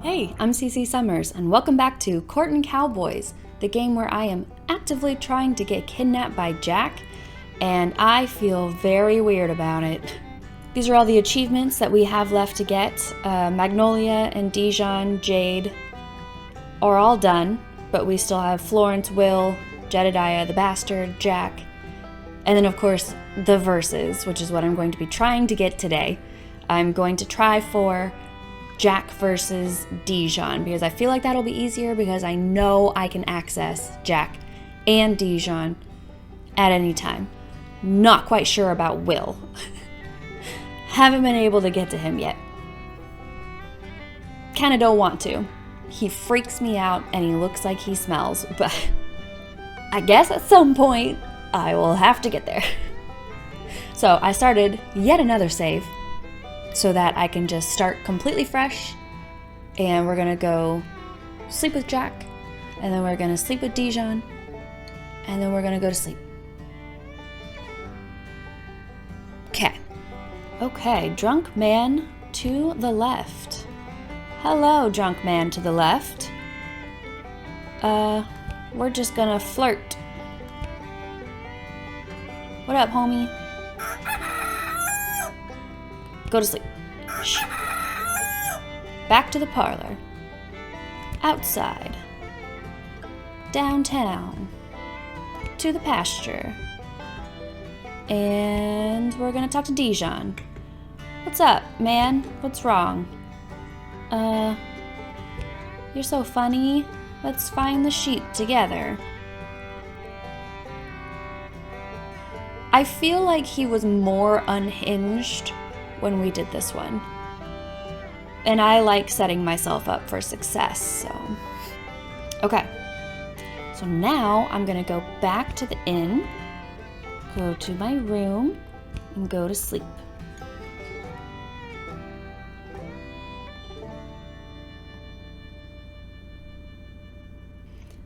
Hey, I'm CC Summers, and welcome back to Courtin Cowboys, the game where I am actively trying to get kidnapped by Jack, and I feel very weird about it. These are all the achievements that we have left to get. Magnolia and Dijon, Jade are all done, but we still have Florence, Will, Jedediah, the Bastard, Jack, and then of course the verses, which is what I'm going to be trying to get today. I'm going to try for Jack versus Dijon, because I feel like that'll be easier because I know I can access Jack and Dijon at any time. Not quite sure about Will. Haven't been able to get to him yet. Kinda don't want to. He freaks me out and he looks like he smells, but I guess at some point I will have to get there. So I started yet another save, so that I can just start completely fresh, and we're gonna go sleep with Jack, and then we're gonna sleep with Dijon, and then we're gonna go to sleep. Okay, drunk man to the left. Hello, drunk man to the left. We're just gonna flirt. What up, homie? Go to sleep. Shh. Back to the parlor. Outside. Downtown. To the pasture. And we're gonna talk to Dijon. What's up, man? What's wrong? You're so funny. Let's find the sheep together. I feel like he was more unhinged when we did this one. And I like setting myself up for success, so. Okay. So now I'm gonna go back to the inn, go to my room, and go to sleep.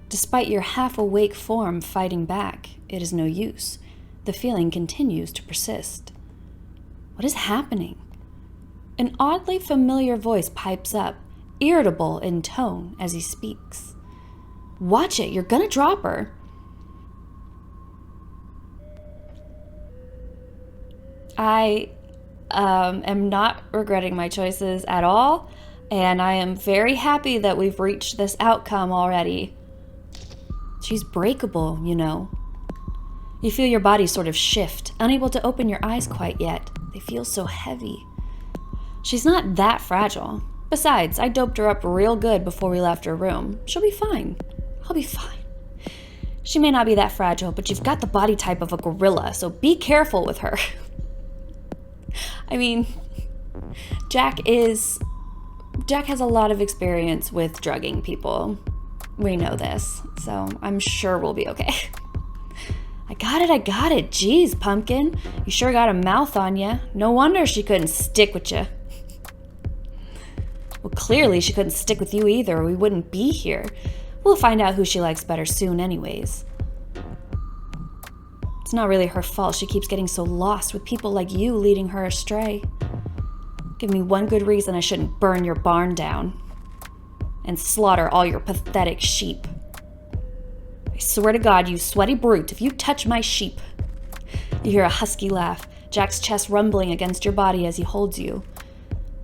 Despite your half-awake form fighting back, it is no use. The feeling continues to persist. What is happening? An oddly familiar voice pipes up, irritable in tone as he speaks. Watch it, you're gonna drop her. I am not regretting my choices at all, and I am very happy that we've reached this outcome already. She's breakable, you know. You feel your body sort of shift, unable to open your eyes quite yet. They feel so heavy. She's not that fragile. Besides, I doped her up real good before we left her room. She'll be fine. I'll be fine. She may not be that fragile, but you've got the body type of a gorilla, so be careful with her. I mean, Jack has a lot of experience with drugging people. We know this, so I'm sure we'll be okay. I got it. Jeez, Pumpkin. You sure got a mouth on ya. No wonder she couldn't stick with you. Well, clearly she couldn't stick with you either, or we wouldn't be here. We'll find out who she likes better soon anyways. It's not really her fault she keeps getting so lost with people like you leading her astray. Give me one good reason I shouldn't burn your barn down and slaughter all your pathetic sheep. I swear to God, you sweaty brute, if you touch my sheep. You hear a husky laugh, Jack's chest rumbling against your body as he holds you.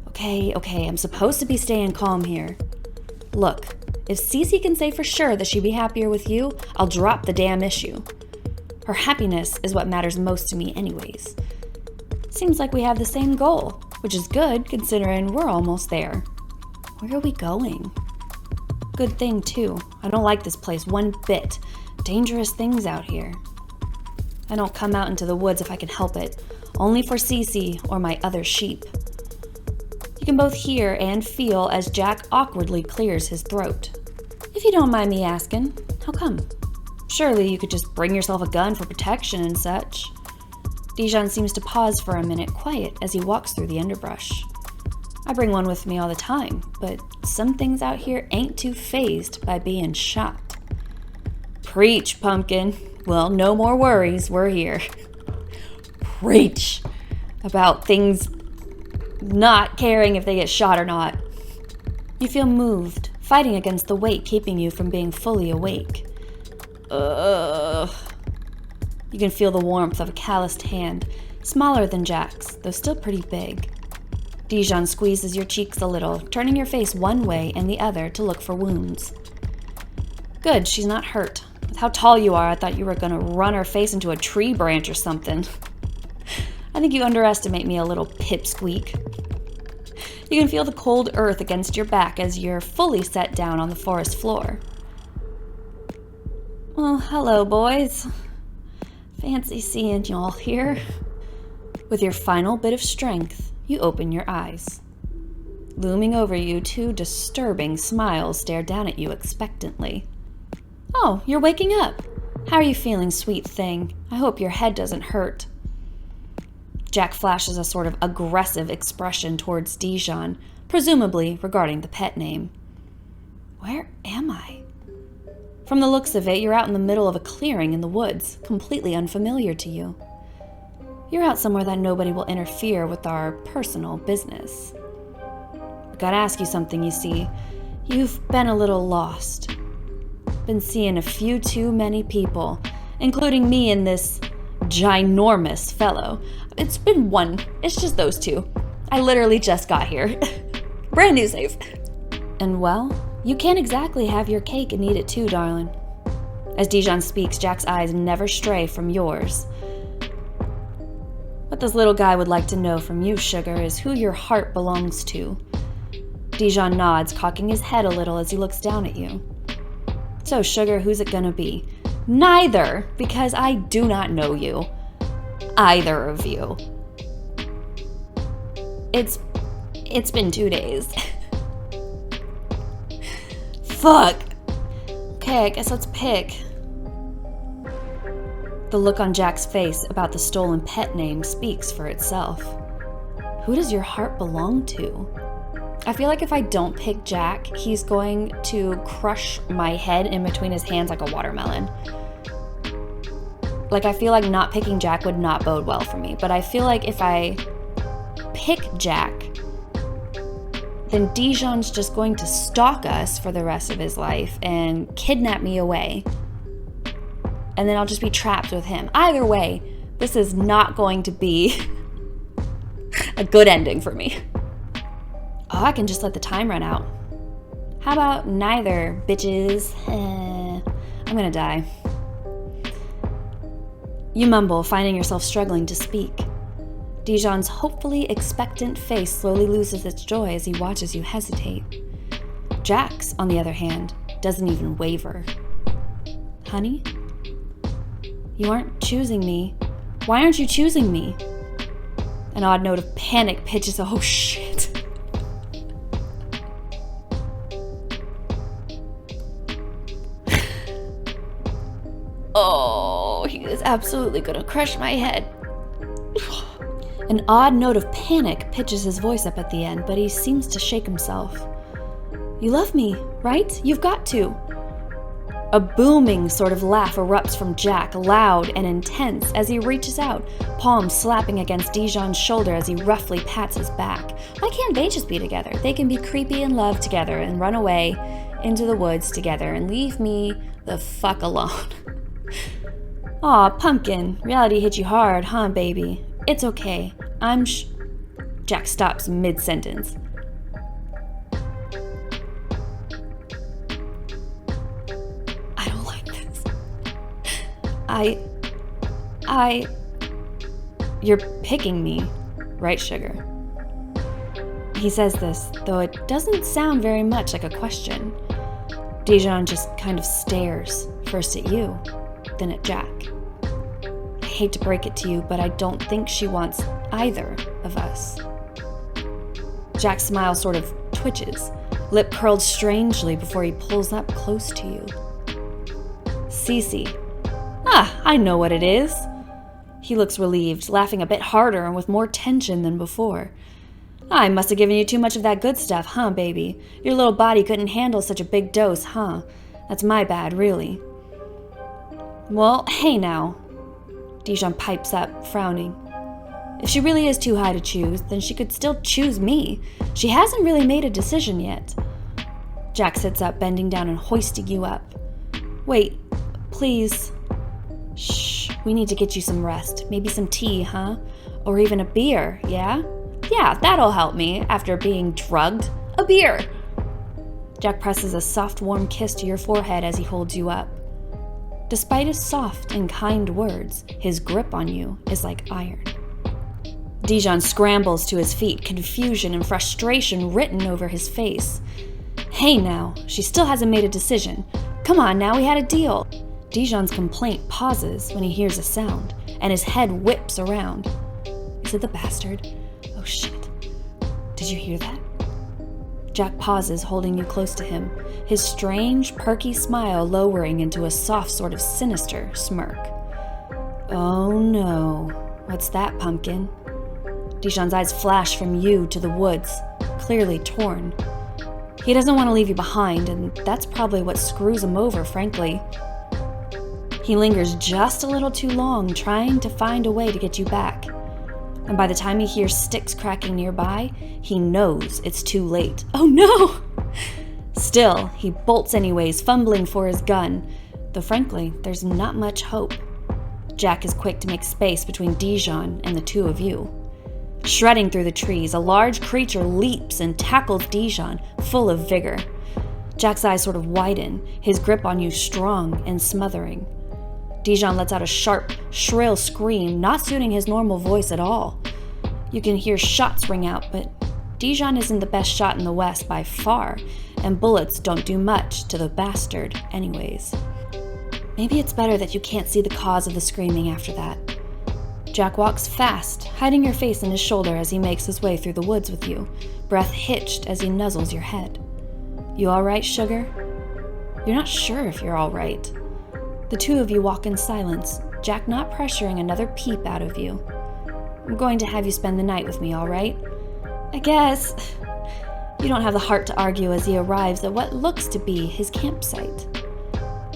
Okay, I'm supposed to be staying calm here. Look, if Cece can say for sure that she'd be happier with you, I'll drop the damn issue. Her happiness is what matters most to me anyways. Seems like we have the same goal, which is good considering we're almost there. Where are we going? Good thing, too. I don't like this place one bit. Dangerous things out here. I don't come out into the woods if I can help it. Only for Cece or my other sheep. You can both hear and feel as Jack awkwardly clears his throat. If you don't mind me asking, how come? Surely you could just bring yourself a gun for protection and such. Dijon seems to pause for a minute, quiet, as he walks through the underbrush. I bring one with me all the time, but some things out here ain't too fazed by being shot. Preach, Pumpkin. Well, no more worries, we're here. Preach about things not caring if they get shot or not. You feel moved, fighting against the weight keeping you from being fully awake. Ugh. You can feel the warmth of a calloused hand, smaller than Jack's, though still pretty big. Dijon squeezes your cheeks a little, turning your face one way and the other to look for wounds. Good, she's not hurt. With how tall you are, I thought you were going to run her face into a tree branch or something. I think you underestimate me a little, pipsqueak. You can feel the cold earth against your back as you're fully set down on the forest floor. Well, hello, boys. Fancy seeing y'all here. With your final bit of strength, you open your eyes. Looming over you, two disturbing smiles stare down at you expectantly. Oh, you're waking up. How are you feeling, sweet thing? I hope your head doesn't hurt. Jack flashes a sort of aggressive expression towards Dijon, presumably regarding the pet name. Where am I? From the looks of it, you're out in the middle of a clearing in the woods, completely unfamiliar to you. You're out somewhere that nobody will interfere with our personal business. I gotta ask you something, you see. You've been a little lost. Been seeing a few too many people, including me and this ginormous fellow. It's just those two. I literally just got here. Brand new save. And well, you can't exactly have your cake and eat it too, darling. As Dijon speaks, Jack's eyes never stray from yours. What this little guy would like to know from you, sugar, is who your heart belongs to. Dijon nods, cocking his head a little as he looks down at you. So, sugar, who's it gonna be? Neither, because I do not know you. Either of you. It's been 2 days. Fuck. Okay, I guess let's pick. The look on Jack's face about the stolen pet name speaks for itself. Who does your heart belong to? I feel like if I don't pick Jack, he's going to crush my head in between his hands like a watermelon. Like, I feel like not picking Jack would not bode well for me. But I feel like if I pick Jack, then Dijon's just going to stalk us for the rest of his life and kidnap me away. And then I'll just be trapped with him. Either way, this is not going to be a good ending for me. Oh, I can just let the time run out. How about neither, bitches? I'm gonna die. You mumble, finding yourself struggling to speak. Dijon's hopefully expectant face slowly loses its joy as he watches you hesitate. Jack's, on the other hand, doesn't even waver. Honey? You aren't choosing me. Why aren't you choosing me? An odd note of panic pitches. Oh shit. Oh, he is absolutely gonna crush my head. An odd note of panic pitches his voice up at the end, but he seems to shake himself. You love me, right? You've got to. A booming sort of laugh erupts from Jack, loud and intense, as he reaches out, palms slapping against Dijon's shoulder as he roughly pats his back. Why can't they just be together? They can be creepy in love together and run away into the woods together and leave me the fuck alone. Aw, pumpkin, reality hit you hard, huh, baby? It's okay. Jack stops mid-sentence. I don't like this. You're picking me, right, sugar? He says this, though it doesn't sound very much like a question. Dijon just kind of stares, first at you, then at Jack. I hate to break it to you, but I don't think she wants either of us. Jack's smile sort of twitches, lip curled strangely before he pulls up close to you. Cece. Ah, I know what it is. He looks relieved, laughing a bit harder and with more tension than before. I must have given you too much of that good stuff, huh, baby? Your little body couldn't handle such a big dose, huh? That's my bad, really. Well, hey now. Dijon pipes up, frowning. If she really is too high to choose, then she could still choose me. She hasn't really made a decision yet. Jack sits up, bending down and hoisting you up. Wait, please. Shh, we need to get you some rest. Maybe some tea, huh? Or even a beer, yeah? Yeah, that'll help me after being drugged. A beer! Jack presses a soft, warm kiss to your forehead as he holds you up. Despite his soft and kind words, his grip on you is like iron. Dijon scrambles to his feet, confusion and frustration written over his face. Hey now, she still hasn't made a decision. Come on now, we had a deal. Dijon's complaint pauses when he hears a sound, and his head whips around. Is it the bastard? Oh shit. Did you hear that? Jack pauses, holding you close to him, his strange, perky smile lowering into a soft, sort of sinister smirk. Oh no. What's that, pumpkin? Dijon's eyes flash from you to the woods, clearly torn. He doesn't want to leave you behind, and that's probably what screws him over, frankly. He lingers just a little too long, trying to find a way to get you back. And by the time he hears sticks cracking nearby, he knows it's too late. Oh no! Still, he bolts anyways, fumbling for his gun, though frankly, there's not much hope. Jack is quick to make space between Dijon and the two of you. Shredding through the trees, a large creature leaps and tackles Dijon, full of vigor. Jack's eyes sort of widen, his grip on you strong and smothering. Dijon lets out a sharp, shrill scream, not suiting his normal voice at all. You can hear shots ring out, but Dijon isn't the best shot in the West by far, and bullets don't do much to the bastard anyways. Maybe it's better that you can't see the cause of the screaming after that. Jack walks fast, hiding your face in his shoulder as he makes his way through the woods with you, breath hitched as he nuzzles your head. You all right, sugar? You're not sure if you're all right. The two of you walk in silence, Jack not pressuring another peep out of you. I'm going to have you spend the night with me, all right? I guess. You don't have the heart to argue as he arrives at what looks to be his campsite.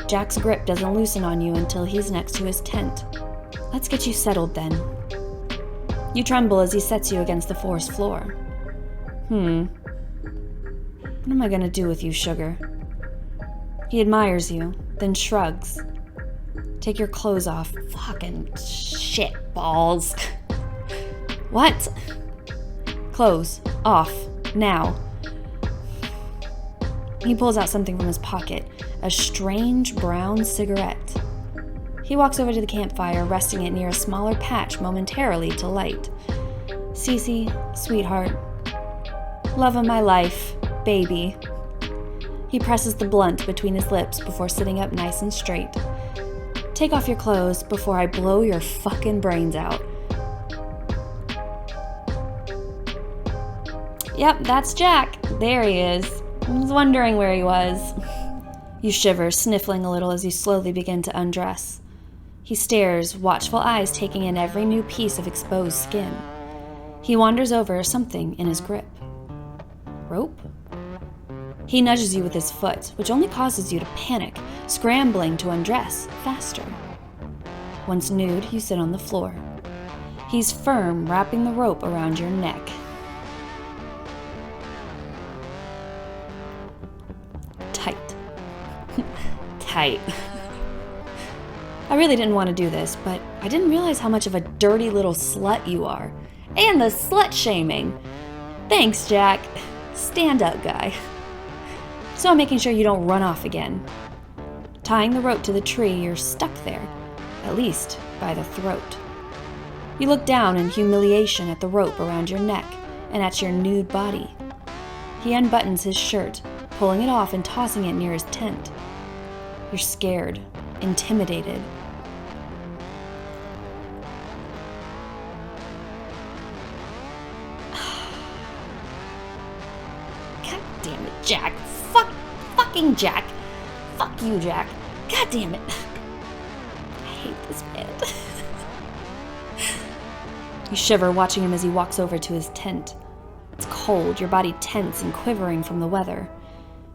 Jack's grip doesn't loosen on you until he's next to his tent. Let's get you settled then. You tremble as he sets you against the forest floor. What am I gonna do with you, sugar? He admires you, then shrugs. Take your clothes off. Fucking shit balls. What? Clothes. Off. Now. He pulls out something from his pocket, a strange brown cigarette. He walks over to the campfire, resting it near a smaller patch momentarily to light. Cece, sweetheart. Love of my life, baby. He presses the blunt between his lips before sitting up nice and straight. Take off your clothes before I blow your fucking brains out. Yep, that's Jack. There he is. I was wondering where he was. You shiver, sniffling a little as you slowly begin to undress. He stares, watchful eyes taking in every new piece of exposed skin. He wanders over something in his grip. Rope? He nudges you with his foot, which only causes you to panic, scrambling to undress faster. Once nude, you sit on the floor. He's firm, wrapping the rope around your neck. Tight. Tight. I really didn't want to do this, but I didn't realize how much of a dirty little slut you are. And the slut-shaming. Thanks, Jack. Stand up, guy. So I'm making sure you don't run off again. Tying the rope to the tree, you're stuck there, at least by the throat. You look down in humiliation at the rope around your neck and at your nude body. He unbuttons his shirt, pulling it off and tossing it near his tent. You're scared, intimidated. God damn it, Jack. Fucking Jack. Fuck you, Jack. God damn it. I hate this man. You shiver, watching him as he walks over to his tent. It's cold, your body tense and quivering from the weather.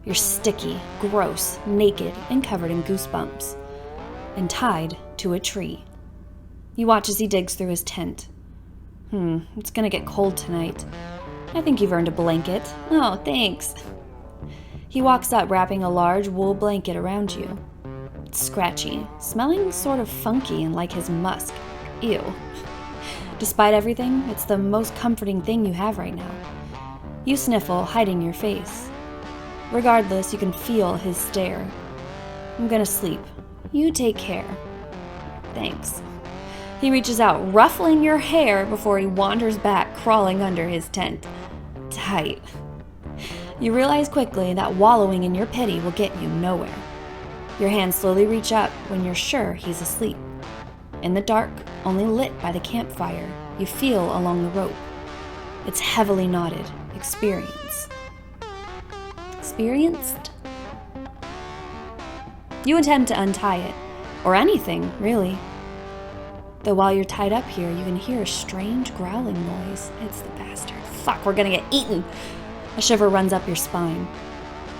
You're sticky, gross, naked, and covered in goosebumps. And tied to a tree. You watch as he digs through his tent. It's gonna get cold tonight. I think you've earned a blanket. Oh, thanks. He walks up, wrapping a large wool blanket around you. It's scratchy, smelling sort of funky and like his musk. Ew. Despite everything, it's the most comforting thing you have right now. You sniffle, hiding your face. Regardless, you can feel his stare. I'm gonna sleep. You take care. Thanks. He reaches out, ruffling your hair before he wanders back, crawling under his tent. Tight. You realize quickly that wallowing in your pity will get you nowhere. Your hands slowly reach up when you're sure he's asleep. In the dark, only lit by the campfire, you feel along the rope. It's heavily knotted. Experienced? You attempt to untie it, or anything, really. Though while you're tied up here, you can hear a strange growling noise. It's the bastard. Fuck, we're gonna get eaten! A shiver runs up your spine.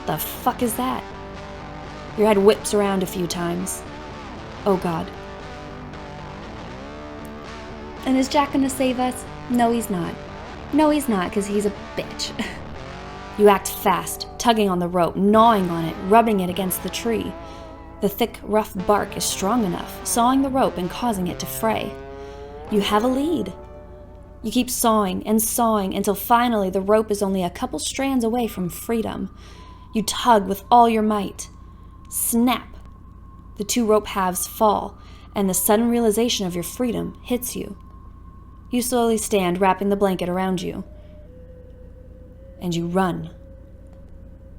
The fuck is that? Your head whips around a few times. Oh God. And is Jack gonna save us? No, he's not. No, he's not, because he's a bitch. You act fast, tugging on the rope, gnawing on it, rubbing it against the tree. The thick, rough bark is strong enough, sawing the rope and causing it to fray. You have a lead. You keep sawing and sawing until finally the rope is only a couple strands away from freedom. You tug with all your might. Snap! The two rope halves fall, and the sudden realization of your freedom hits you. You slowly stand, wrapping the blanket around you. And you run.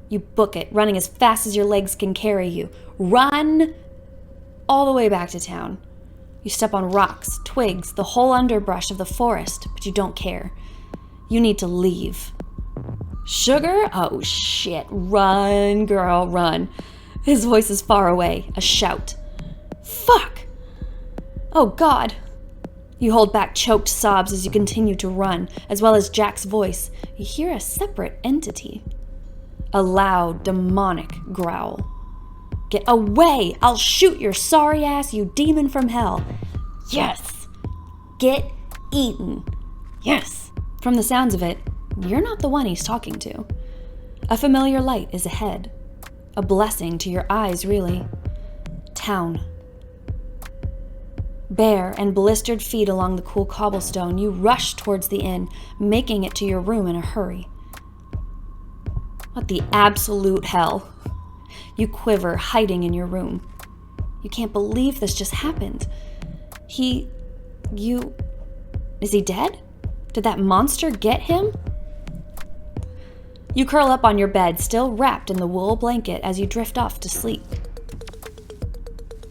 You book it, running as fast as your legs can carry you. Run all the way back to town. You step on rocks, twigs, the whole underbrush of the forest, but you don't care. You need to leave. Sugar? Oh shit. Run, girl, run. His voice is far away, a shout. Fuck! Oh God. You hold back choked sobs as you continue to run, as well as Jack's voice. You hear a separate entity. A loud, demonic growl. Get away! I'll shoot your sorry ass, you demon from hell. Yes! Get eaten. Yes! From the sounds of it, you're not the one he's talking to. A familiar light is ahead. A blessing to your eyes, really. Town. Bare and blistered feet along the cool cobblestone, you rush towards the inn, making it to your room in a hurry. What the absolute hell? You quiver, hiding in your room. You can't believe this just happened. Is he dead? Did that monster get him? You curl up on your bed, still wrapped in the wool blanket as you drift off to sleep.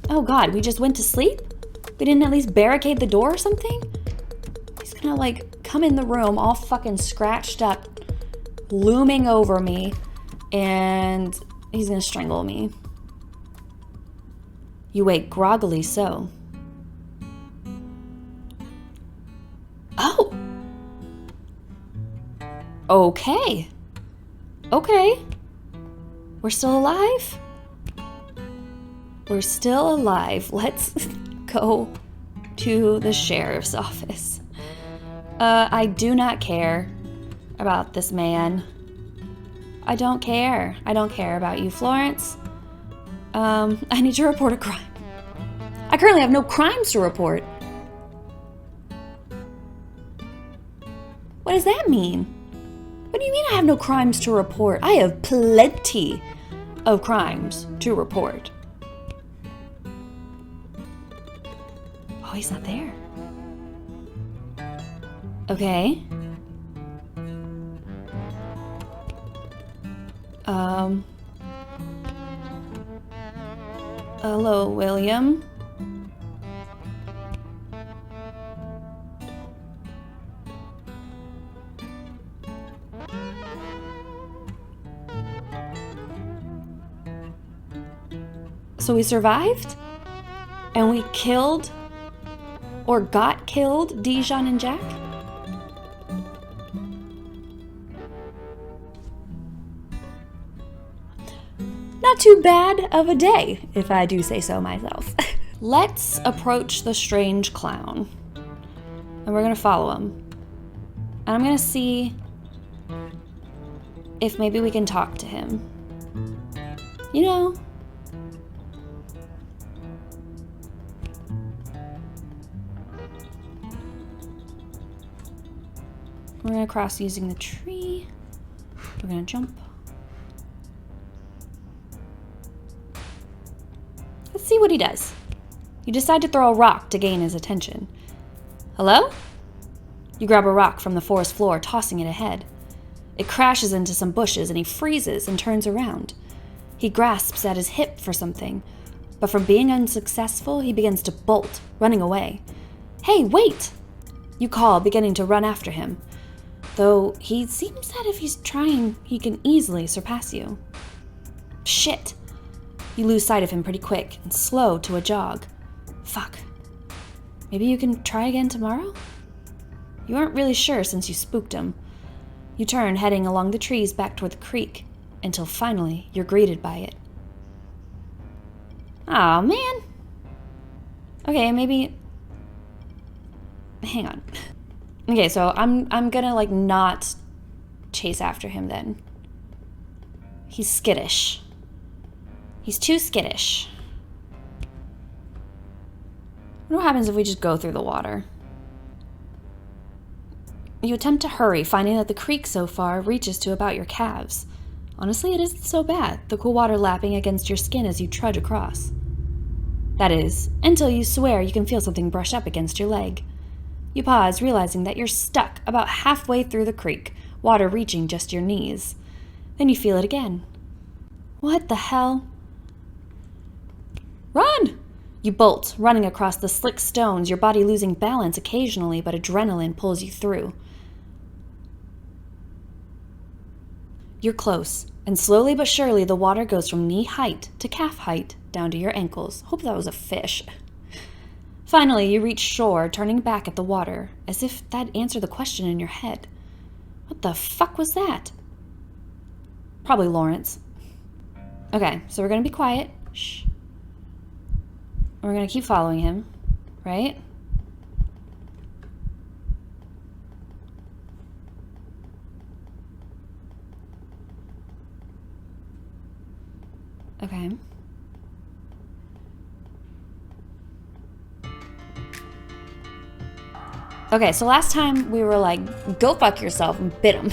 Oh God, we just went to sleep? We didn't at least barricade the door or something? He's gonna come in the room all fucking scratched up, looming over me, and he's gonna strangle me. You wake groggily so. Oh! Okay. We're still alive? We're still alive. Let's go to the sheriff's office. I do not care about this man. I don't care. I don't care about you, Florence. I need to report a crime. I currently have no crimes to report. What does that mean? What do you mean I have no crimes to report? I have plenty of crimes to report. Oh, he's not there. Okay. Hello, William. So we survived? And we killed or got killed Dijon and Jack? Not too bad of a day, if I do say so myself. Let's approach the strange clown. And we're gonna follow him. And I'm gonna see if maybe we can talk to him. You know, we're gonna cross using the tree. We're gonna jump. Let's see what he does. You decide to throw a rock to gain his attention. Hello? You grab a rock from the forest floor, tossing it ahead. It crashes into some bushes and he freezes and turns around. He grasps at his hip for something, but from being unsuccessful, he begins to bolt, running away. Hey, wait! You call, beginning to run after him. Though he seems that if he's trying, he can easily surpass you. Shit! You lose sight of him pretty quick and slow to a jog. Fuck. Maybe you can try again tomorrow? You aren't really sure since you spooked him. You turn, heading along the trees back toward the creek, until finally you're greeted by it. Aw, man. Okay, maybe... Hang on. Okay, so I'm gonna, like, not chase after him then. He's skittish. He's too skittish. What happens if we just go through the water? You attempt to hurry, finding that the creek so far reaches to about your calves. Honestly, it isn't so bad, the cool water lapping against your skin as you trudge across. That is, until you swear you can feel something brush up against your leg. You pause, realizing that you're stuck about halfway through the creek, water reaching just your knees. Then you feel it again. What the hell? Run! You bolt, running across the slick stones, your body losing balance occasionally, but adrenaline pulls you through. You're close, and slowly but surely the water goes from knee height to calf height, down to your ankles. Hope that was a fish. Finally, you reach shore, turning back at the water, as if that answered the question in your head. What the fuck was that? Probably Lawrence. Okay, so we're gonna be quiet. Shh. We're gonna keep following him, right? Okay. Okay, so last time we were like, go fuck yourself, and bit him.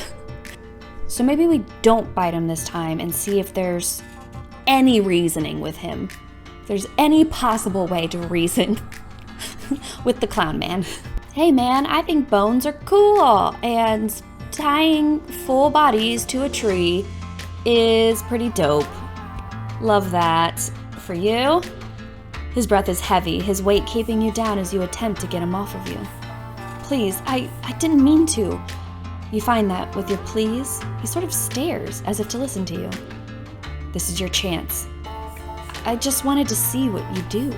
So maybe we don't bite him this time and see if there's any reasoning with him. If there's any possible way to reason with the clown man. Hey man, I think bones are cool, and tying full bodies to a tree is pretty dope. Love that. For you? His breath is heavy, his weight keeping you down as you attempt to get him off of you. Please, I didn't mean to. You find that with your pleas, he sort of stares as if to listen to you. This is your chance. I just wanted to see what you do.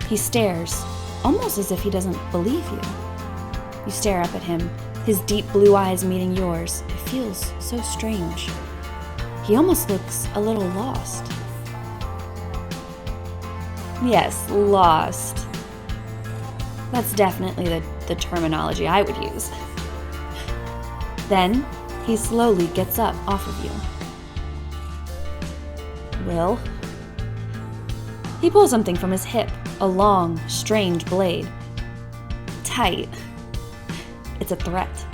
He stares, almost as if he doesn't believe you. You stare up at him, his deep blue eyes meeting yours. It feels so strange. He almost looks a little lost. Yes, lost. That's definitely the terminology I would use. Then, he slowly gets up off of you. Will? He pulls something from his hip, a long, strange blade. Tight. It's a threat.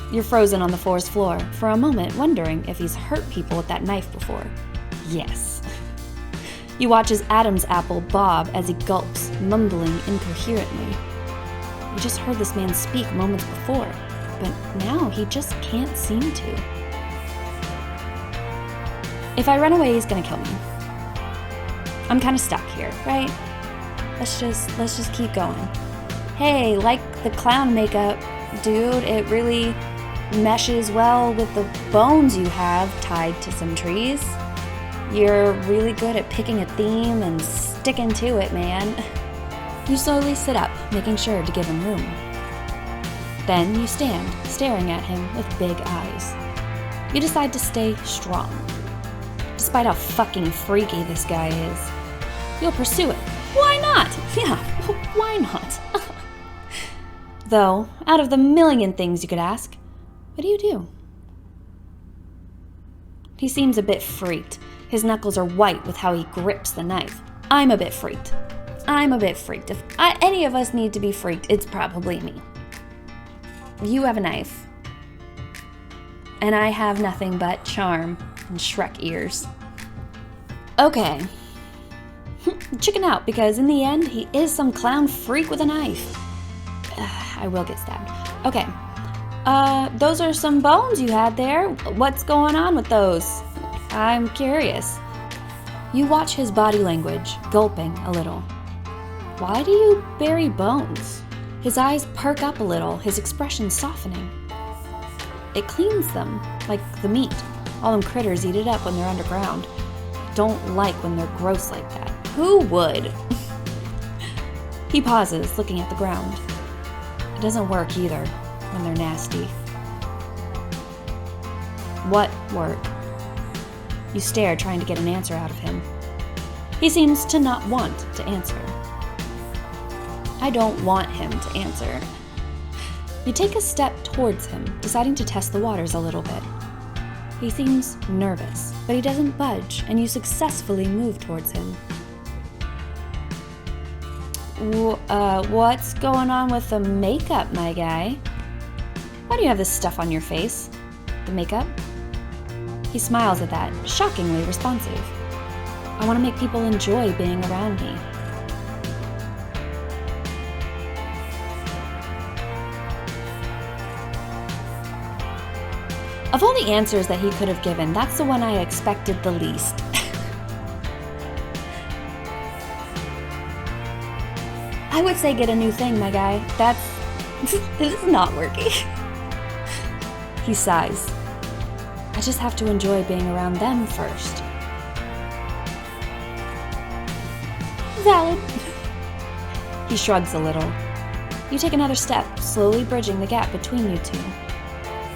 You're frozen on the forest floor, for a moment wondering if he's hurt people with that knife before. Yes. You watch his Adam's apple bob as he gulps, mumbling incoherently. You just heard this man speak moments before, but now he just can't seem to. If I run away, he's gonna kill me. I'm kind of stuck here, right? Let's just keep going. Hey, like the clown makeup, dude, it really meshes well with the bones you have tied to some trees. You're really good at picking a theme and sticking to it, man. You slowly sit up, making sure to give him room. Then you stand, staring at him with big eyes. You decide to stay strong. Despite how fucking freaky this guy is, you'll pursue it. Why not? Yeah, why not? Though, out of the million things you could ask, what do you do? He seems a bit freaked, His knuckles are white with how he grips the knife. I'm a bit freaked. If any of us need to be freaked, it's probably me. You have a knife. And I have nothing but charm and Shrek ears. Okay. Chicken out, because in the end, he is some clown freak with a knife. I will get stabbed. Okay. Those are some bones you had there. What's going on with those? I'm curious. You watch his body language, gulping a little. Why do you bury bones? His eyes perk up a little, his expression softening. It cleans them, like the meat. All them critters eat it up when they're underground. Don't like when they're gross like that. Who would? He pauses, looking at the ground. It doesn't work either when they're nasty. What work? You stare, trying to get an answer out of him. He seems to not want to answer. I don't want him to answer. You take a step towards him, deciding to test the waters a little bit. He seems nervous, but he doesn't budge, and you successfully move towards him. What's going on with the makeup, my guy? Why do you have this stuff on your face? The makeup? He smiles at that, shockingly responsive. I want to make people enjoy being around me. Of all the answers that he could have given, that's the one I expected the least. I would say get a new thing, my guy. This is not working. He sighs. I just have to enjoy being around them first. Valid. He shrugs a little. You take another step, slowly bridging the gap between you two.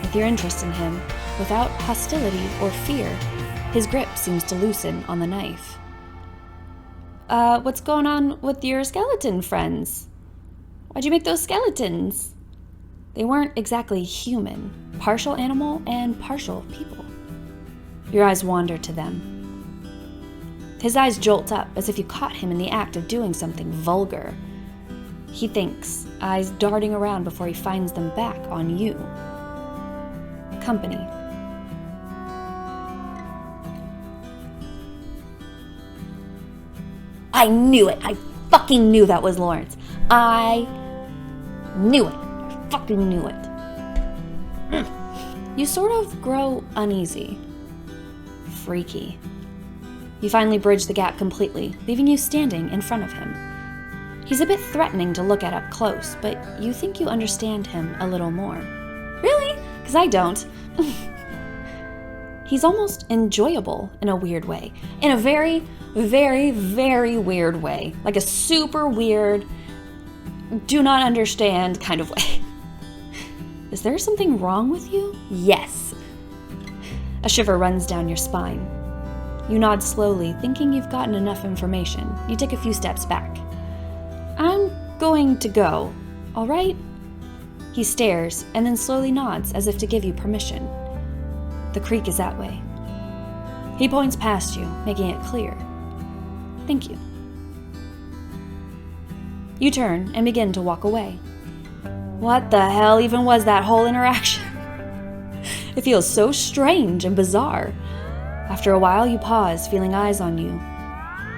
With your interest in him, without hostility or fear, his grip seems to loosen on the knife. What's going on with your skeleton friends? Why'd you make those skeletons? They weren't exactly human, partial animal and partial people. Your eyes wander to them. His eyes jolt up as if you caught him in the act of doing something vulgar. He thinks, eyes darting around before he finds them back on you. Company. I knew it. I fucking knew that was Lawrence. I knew it. I fucking knew it. You sort of grow uneasy. Freaky. You finally bridge the gap completely, leaving you standing in front of him. He's a bit threatening to look at up close, but you think you understand him a little more. Really? Because I don't. He's almost enjoyable in a weird way. In a very, very, very weird way. Like a super weird, do not understand kind of way. Is there something wrong with you? Yes. A shiver runs down your spine. You nod slowly, thinking you've gotten enough information. You take a few steps back. I'm going to go, all right? He stares and then slowly nods as if to give you permission. The creek is that way. He points past you, making it clear. Thank you. You turn and begin to walk away. What the hell even was that whole interaction? It feels so strange and bizarre. After a while, you pause, feeling eyes on you.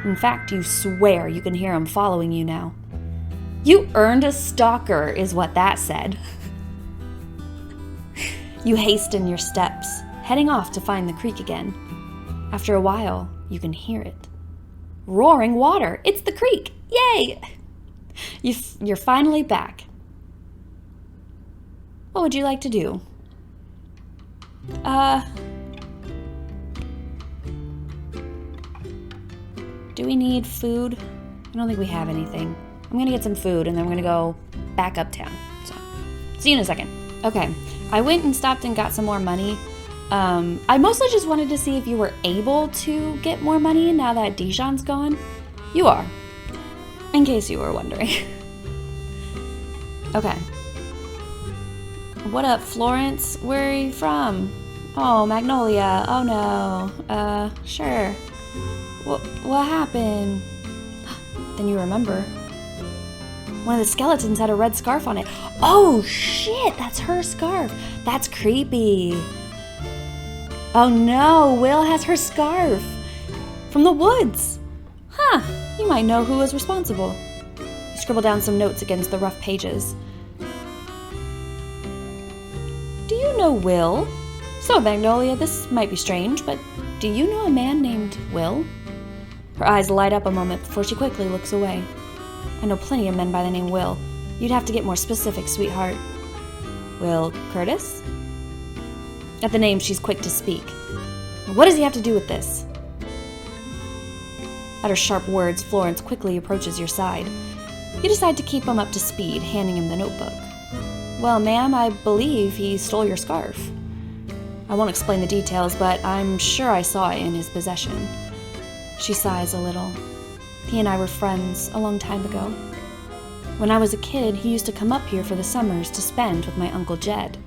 In fact, you swear you can hear him following you now. You earned a stalker, is what that said. You hasten your steps, heading off to find the creek again. After a while, you can hear it. Roaring water! It's the creek! Yay! You're finally back. What would you like to do? Do we need food? I don't think we have anything. I'm gonna get some food and then we're gonna go back uptown. So, see you in a second. Okay, I went and stopped and got some more money. I mostly just wanted to see if you were able to get more money now that Dijon's gone. You are, in case you were wondering. Okay. What up, Florence? Where are you from? Oh, Magnolia. Oh no. Sure. What happened? Then you remember. One of the skeletons had a red scarf on it. Oh shit, that's her scarf. That's creepy. Oh no, Will has her scarf. From the woods. Huh, you might know who was responsible. You scribble down some notes against the rough pages. Do you know Will? So, Magnolia, this might be strange, but do you know a man named Will? Her eyes light up a moment before she quickly looks away. I know plenty of men by the name Will. You'd have to get more specific, sweetheart. Will Curtis? At the name, she's quick to speak. What does he have to do with this? At her sharp words, Florence quickly approaches your side. You decide to keep him up to speed, handing him the notebook. Well, ma'am, I believe he stole your scarf. I won't explain the details, but I'm sure I saw it in his possession. She sighs a little. He and I were friends a long time ago. When I was a kid, he used to come up here for the summers to spend with my Uncle Jed.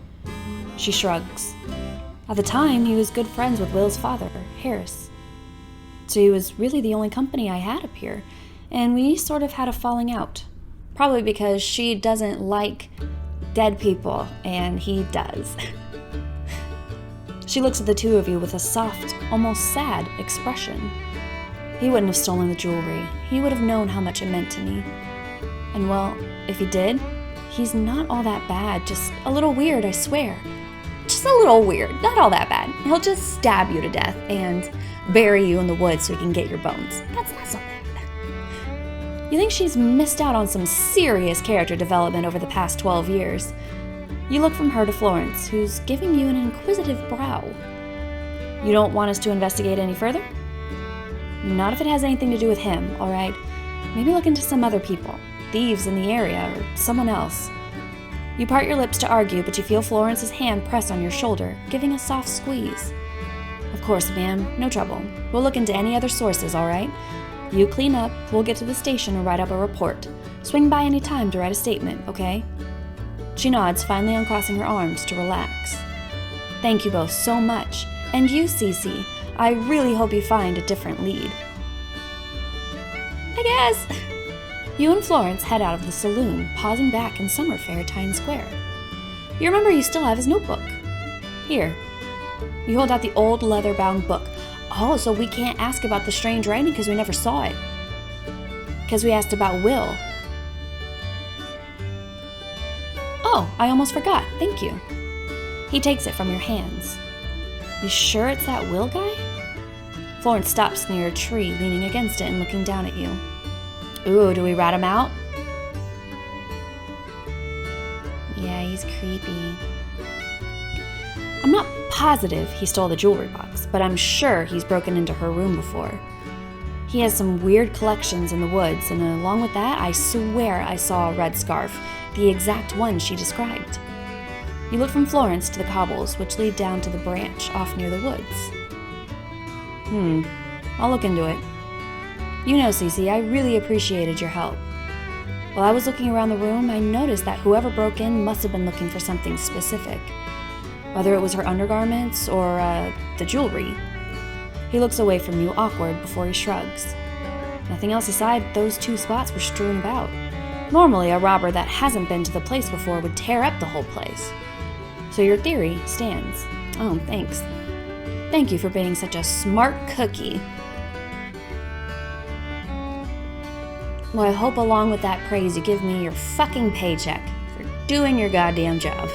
She shrugs. At the time, he was good friends with Will's father, Harris. So he was really the only company I had up here, and we sort of had a falling out. Probably because she doesn't like dead people, and he does. She looks at the two of you with a soft, almost sad expression. He wouldn't have stolen the jewelry. He would have known how much it meant to me. And well, if he did, he's not all that bad, just a little weird, I swear. Just a little weird, not all that bad. He'll just stab you to death and bury you in the woods so he can get your bones. That's not so bad. You think she's missed out on some serious character development over the past 12 years. You look from her to Florence, who's giving you an inquisitive brow. You don't want us to investigate any further? Not if it has anything to do with him, all right? Maybe look into some other people, thieves in the area, or someone else. You part your lips to argue, but you feel Florence's hand press on your shoulder, giving a soft squeeze. Of course, ma'am, no trouble. We'll look into any other sources, all right? You clean up, we'll get to the station and write up a report. Swing by any time to write a statement, okay? She nods, finally uncrossing her arms to relax. Thank you both so much. And you, Cece, I really hope you find a different lead. I guess. You and Florence head out of the saloon, pausing back in Summer Fair, Times Square. You remember you still have his notebook. Here. You hold out the old leather-bound book. Oh, so we can't ask about the strange writing because we never saw it. Because we asked about Will. Oh, I almost forgot. Thank you. He takes it from your hands. You sure it's that Will guy? Florence stops near a tree, leaning against it and looking down at you. Ooh, do we rat him out? Yeah, he's creepy. I'm not positive he stole the jewelry box, but I'm sure he's broken into her room before. He has some weird collections in the woods, and along with that, I swear I saw a red scarf, the exact one she described. You look from Florence to the cobbles, which lead down to the branch off near the woods. I'll look into it. You know, Cece, I really appreciated your help. While I was looking around the room, I noticed that whoever broke in must have been looking for something specific. Whether it was her undergarments or, the jewelry. He looks away from you, awkward, before he shrugs. Nothing else aside, those two spots were strewn about. Normally, a robber that hasn't been to the place before would tear up the whole place. So your theory stands. Oh, thanks. Thank you for being such a smart cookie. Well, I hope along with that praise you give me your fucking paycheck for doing your goddamn job.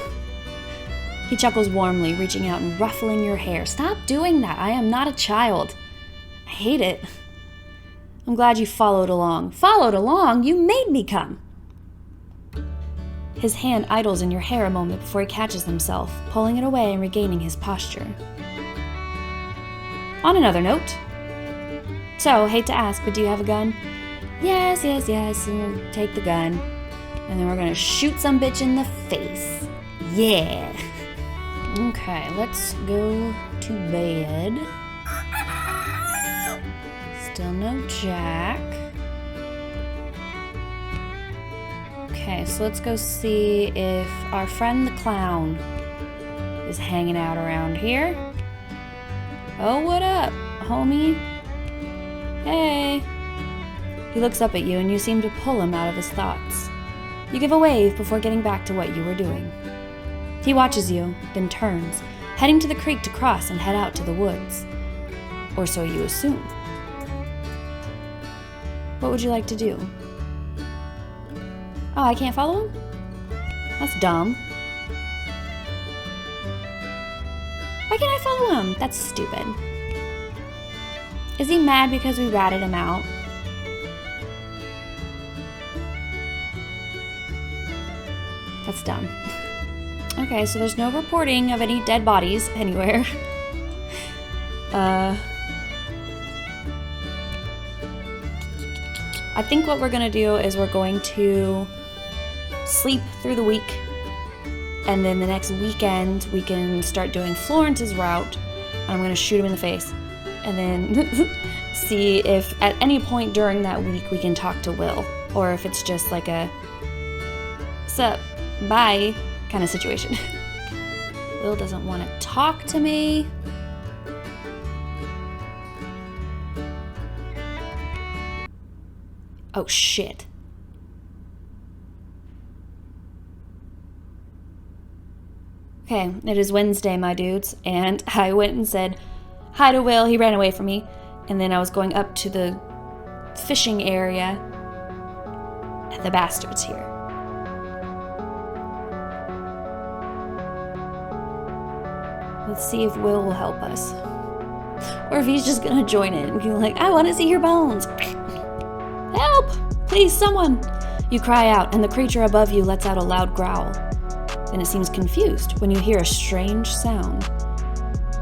He chuckles warmly, reaching out and ruffling your hair. Stop doing that. I am not a child. I hate it. I'm glad you followed along. Followed along? You made me come. His hand idles in your hair a moment before he catches himself, pulling it away and regaining his posture. On another note. So, hate to ask, but do you have a gun? Yes. And we'll take the gun. And then we're gonna shoot some bitch in the face. Yeah. Okay, let's go to bed. Still no Jack. Okay, so let's go see if our friend the clown is hanging out around here. Oh, what up, homie? Hey. He looks up at you and you seem to pull him out of his thoughts. You give a wave before getting back to what you were doing. He watches you, then turns, heading to the creek to cross and head out to the woods. Or so you assume. What would you like to do? Oh, I can't follow him? That's dumb. Why can't I follow him? That's stupid. Is he mad because we ratted him out? That's dumb. Okay, so there's no reporting of any dead bodies anywhere. I think what we're gonna do is we're going to sleep through the week, and then the next weekend we can start doing Florence's route, and I'm gonna shoot him in the face, and then see if at any point during that week we can talk to Will, or if it's just like a sup, bye kind of situation. Will doesn't want to talk to me. Oh shit. Okay, it is Wednesday, my dudes, and I went and said hi to Will. He ran away from me, and then I was going up to the fishing area, and the bastard's here. Let's see if Will help us. Or if he's just gonna join in and be like, I want to see your bones. Help! Please, someone! You cry out, and the creature above you lets out a loud growl. Then it seems confused when you hear a strange sound.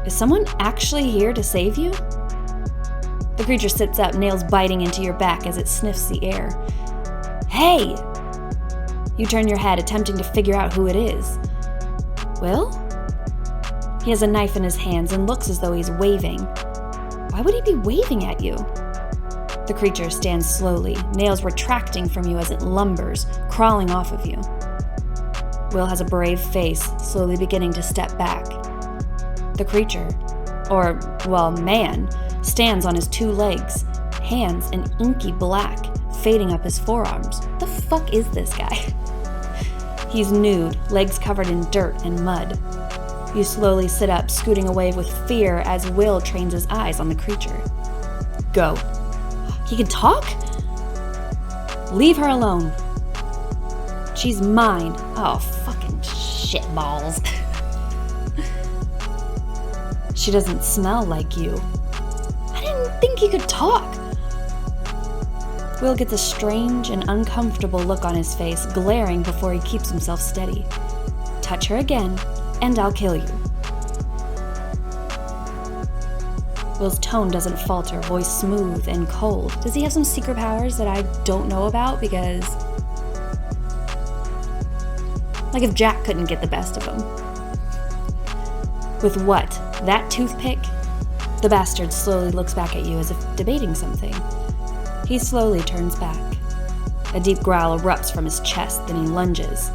Is someone actually here to save you? The creature sits up, nails biting into your back as it sniffs the air. Hey! You turn your head, attempting to figure out who it is. Will? He has a knife in his hands and looks as though he's waving. Why would he be waving at you? The creature stands slowly, nails retracting from you as it lumbers, crawling off of you. Will has a brave face, slowly beginning to step back. The creature, or, well, man, stands on his two legs, hands in inky black, fading up his forearms. The fuck is this guy? He's nude, legs covered in dirt and mud. You slowly sit up, scooting away with fear as Will trains his eyes on the creature. Go. He can talk? Leave her alone. She's mine. Oh, fucking shitballs. She doesn't smell like you. I didn't think he could talk. Will gets a strange and uncomfortable look on his face, glaring before he keeps himself steady. Touch her again, and I'll kill you. Will's tone doesn't falter, voice smooth and cold. Does he have some secret powers that I don't know about? Because, like, if Jack couldn't get the best of him. With what? That toothpick? The bastard slowly looks back at you as if debating something. He slowly turns back. A deep growl erupts from his chest, then he lunges.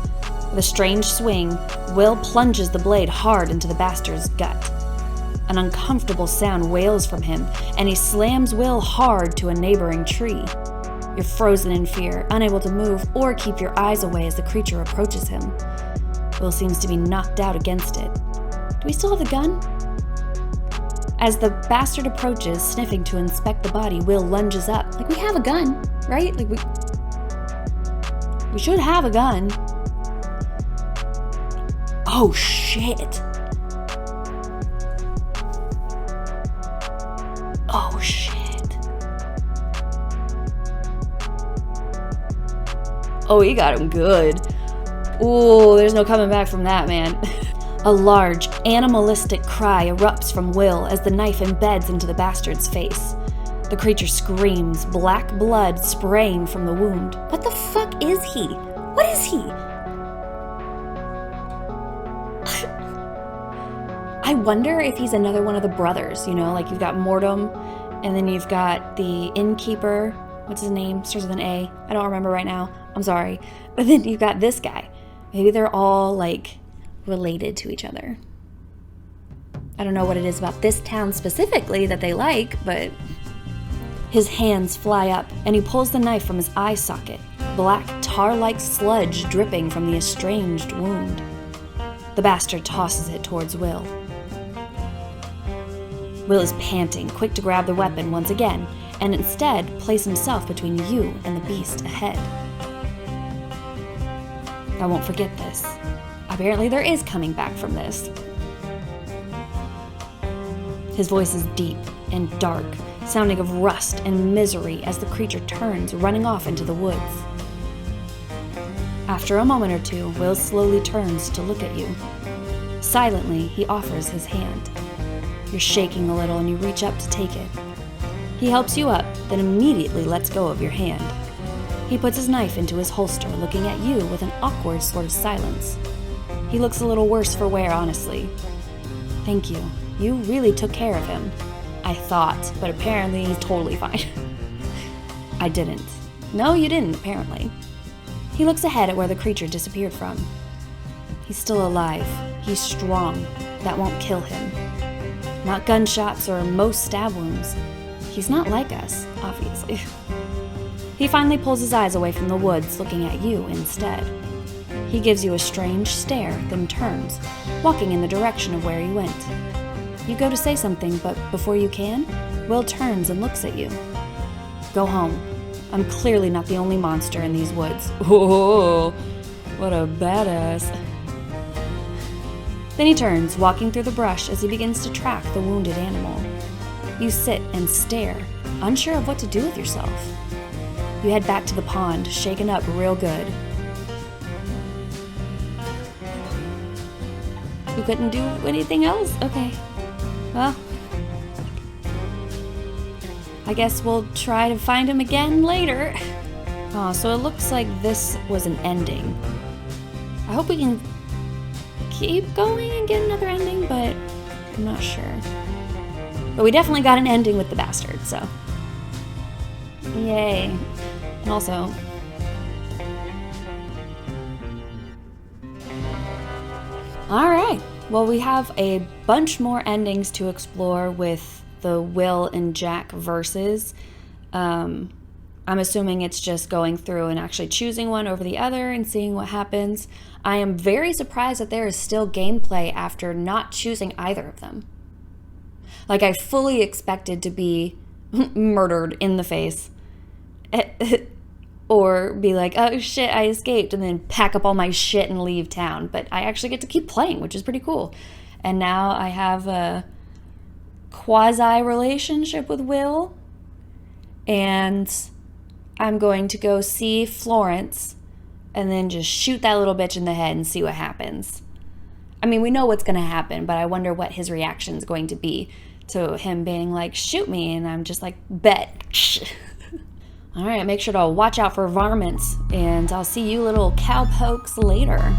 With a strange swing, Will plunges the blade hard into the bastard's gut. An uncomfortable sound wails from him, and he slams Will hard to a neighboring tree. You're frozen in fear, unable to move or keep your eyes away as the creature approaches him. Will seems to be knocked out against it. Do we still have the gun? As the bastard approaches, sniffing to inspect the body, Will lunges up. Like, we have a gun, right? Like, we should have a gun. Oh, shit. Oh, shit. Oh, he got him good. Ooh, there's no coming back from that, man. A large, animalistic cry erupts from Will as the knife embeds into the bastard's face. The creature screams, black blood spraying from the wound. What the fuck is he? What is he? I wonder if he's another one of the brothers, you know, like you've got Mortem, and then you've got the innkeeper. What's his name? Starts with an A. I don't remember right now. I'm sorry. But then you've got this guy. Maybe they're all, like, related to each other. I don't know what it is about this town specifically that they like, but... His hands fly up, and he pulls the knife from his eye socket, black tar-like sludge dripping from the estranged wound. The bastard tosses it towards Will. Will is panting, quick to grab the weapon once again, and instead place himself between you and the beast ahead. I won't forget this. Apparently there is coming back from this. His voice is deep and dark, sounding of rust and misery as the creature turns, running off into the woods. After a moment or two, Will slowly turns to look at you. Silently, he offers his hand. You're shaking a little and you reach up to take it. He helps you up, then immediately lets go of your hand. He puts his knife into his holster, looking at you with an awkward sort of silence. He looks a little worse for wear, honestly. Thank you. You really took care of him. I thought, but apparently he's totally fine. I didn't. No, you didn't, apparently. He looks ahead at where the creature disappeared from. He's still alive. He's strong. That won't kill him. Not gunshots or most stab wounds. He's not like us, obviously. He finally pulls his eyes away from the woods, looking at you instead. He gives you a strange stare, then turns, walking in the direction of where he went. You go to say something, but before you can, Will turns and looks at you. Go home. I'm clearly not the only monster in these woods. Oh, what a badass. Then he turns, walking through the brush as he begins to track the wounded animal. You sit and stare, unsure of what to do with yourself. You head back to the pond, shaken up real good. You couldn't do anything else? Okay. Well, I guess we'll try to find him again later. Oh, so it looks like this was an ending. I hope we can keep going and get another ending, but I'm not sure. But we definitely got an ending with the bastard, so. Yay. And also... Alright. Well, we have a bunch more endings to explore with the Will and Jack versus. I'm assuming it's just going through and actually choosing one over the other and seeing what happens. I am very surprised that there is still gameplay after not choosing either of them. Like, I fully expected to be murdered in the face. Or be like, oh shit, I escaped, and then pack up all my shit and leave town. But I actually get to keep playing, which is pretty cool. And now I have a quasi-relationship with Will. And I'm going to go see Florence and then just shoot that little bitch in the head and see what happens. I mean, we know what's going to happen, but I wonder what his reaction is going to be to him being like, shoot me, and I'm just like, bet. All right, make sure to watch out for varmints, and I'll see you little cowpokes later.